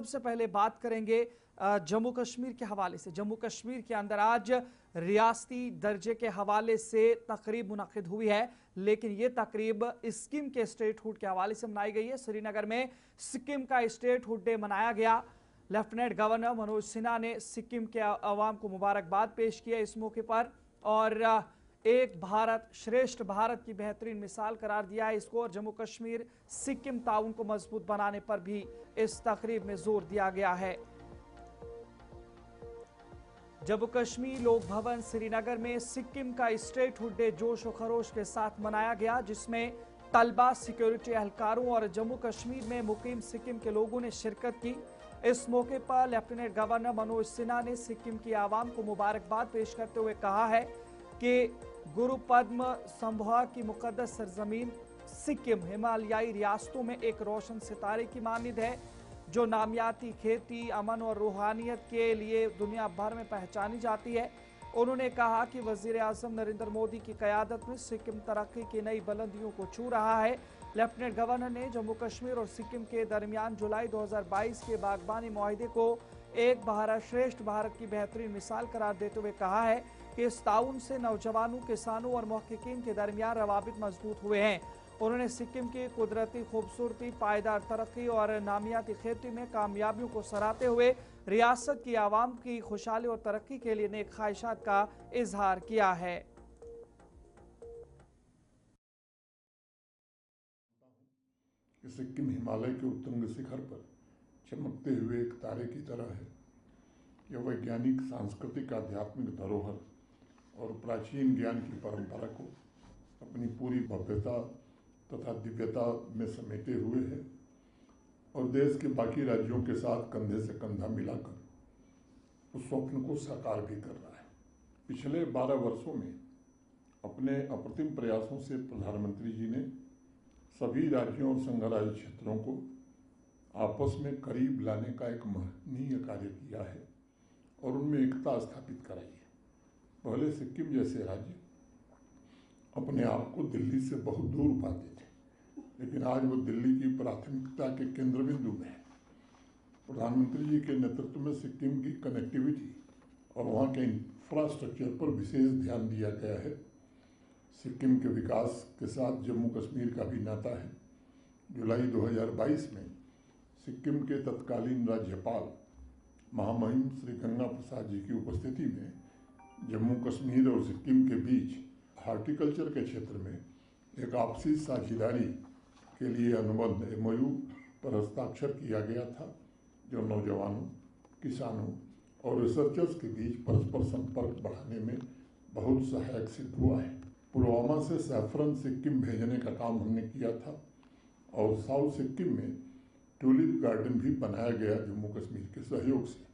सबसे पहले बात करेंगे जम्मू कश्मीर के हवाले से। जम्मू कश्मीर के अंदर आज रियासती दर्जे के हवाले से तकरीब मुनक्किद हुई है, लेकिन ये तकरीब सिक्किम के स्टेटहुड के हवाले से मनाई गई है। श्रीनगर में सिक्किम का स्टेटहुड डे मनाया गया। लेफ्टिनेंट गवर्नर मनोज सिन्हा ने सिक्किम के अवाम को मुबारकबाद पेश किया इस मौके पर, और एक भारत श्रेष्ठ भारत की बेहतरीन मिसाल करार दिया है इसको। और जम्मू कश्मीर सिक्किम ताउन को मजबूत बनाने पर भी इस तकरीब में जोर दिया गया है। जम्मू कश्मीर लोक भवन श्रीनगर में सिक्किम का स्टेटहुड डे जोश और खरोश के साथ मनाया गया, जिसमें तलबा, सिक्योरिटी एहलकारों और जम्मू कश्मीर में मुकीम सिक्किम के लोगों ने शिरकत की। इस मौके पर लेफ्टिनेंट गवर्नर मनोज सिन्हा ने सिक्किम की आवाम को मुबारकबाद पेश करते हुए कहा है कि गुरु पद्म संभवा की मुकद्दस सरजमीन सिक्किम हिमालयाई रियासतों में एक रोशन सितारे की मानिंद है, जो नामियाती, खेती, अमन और रूहानियत के लिए दुनिया भर में पहचानी जाती है। उन्होंने कहा कि वजीर आजम नरेंद्र मोदी की क़यादत में सिक्किम तरक्की की नई बुलंदियों को छू रहा है। लेफ्टिनेंट गवर्नर ने जम्मू कश्मीर और सिक्किम के दरमियान जुलाई 2022 के बागबानी मुआहदे को एक भारत श्रेष्ठ भारत की बेहतरीन मिसाल करार देते हुए कहा है कि इस ताउन से नौजवानों, किसानों और मुहक्किकीन के दरमियान रवाबित मजबूत हुए हैं। उन्होंने सिक्किम की कुदरती खूबसूरती, पायदार तरक्की और नामियाती खेती में कामयाबियों को सराहते हुए रियासत की आवाम की खुशहाली और तरक्की के लिए नेक ख्वाहिशात का इजहार किया है। सिक्किम हिमालय के उत्तुंग शिखर पर चमकते हुए एक तारे की तरह है। यह वैज्ञानिक, सांस्कृतिक, आध्यात्मिक धरोहर और प्राचीन ज्ञान की परंपरा को अपनी पूरी भव्यता तथा दिव्यता में समेटे हुए है और देश के बाकी राज्यों के साथ कंधे से कंधा मिलाकर उस स्वप्न को साकार भी कर रहा है। पिछले 12 वर्षों में अपने अप्रतिम प्रयासों से प्रधानमंत्री जी ने सभी राज्यों और संघराज्य क्षेत्रों को आपस में करीब लाने का एक महनीय कार्य किया है और उनमें एकता स्थापित कराई है। पहले सिक्किम जैसे राज्य अपने आप को दिल्ली से बहुत दूर पाते थे, लेकिन आज वो दिल्ली की प्राथमिकता के केंद्र बिंदु में है। प्रधानमंत्री जी के नेतृत्व में सिक्किम की कनेक्टिविटी और वहाँ के इंफ्रास्ट्रक्चर पर विशेष ध्यान दिया गया है। सिक्किम के विकास के साथ जम्मू कश्मीर का भी नाता है। जुलाई 2022 में सिक्किम के तत्कालीन राज्यपाल महामहिम श्री गंगा प्रसाद जी की उपस्थिति में जम्मू कश्मीर और सिक्किम के बीच हॉर्टिकल्चर के क्षेत्र में एक आपसी साझेदारी के लिए अनुबंध MOU पर हस्ताक्षर किया गया था, जो नौजवानों, किसानों और रिसर्चर्स के बीच परस्पर संपर्क बढ़ाने में बहुत सहायक सिद्ध हुआ है। पुलवामा से सैफरन सिक्किम भेजने का काम हमने किया था और साउथ सिक्किम में ट्यूलिप गार्डन भी बनाया गया जम्मू कश्मीर के सहयोग से।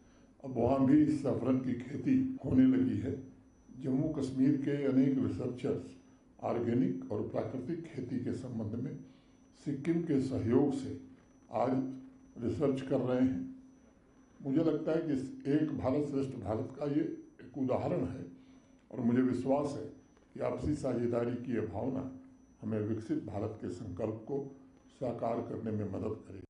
अब वहाँ भी सैफरन की खेती होने लगी है। जम्मू कश्मीर के अनेक रिसर्चर्स ऑर्गेनिक और प्राकृतिक खेती के संबंध में सिक्किम के सहयोग से आज रिसर्च कर रहे हैं। मुझे लगता है कि एक भारत श्रेष्ठ भारत का ये एक उदाहरण है और मुझे विश्वास है कि आपसी साझेदारी की यह भावना हमें विकसित भारत के संकल्प को साकार करने में मदद करेगी।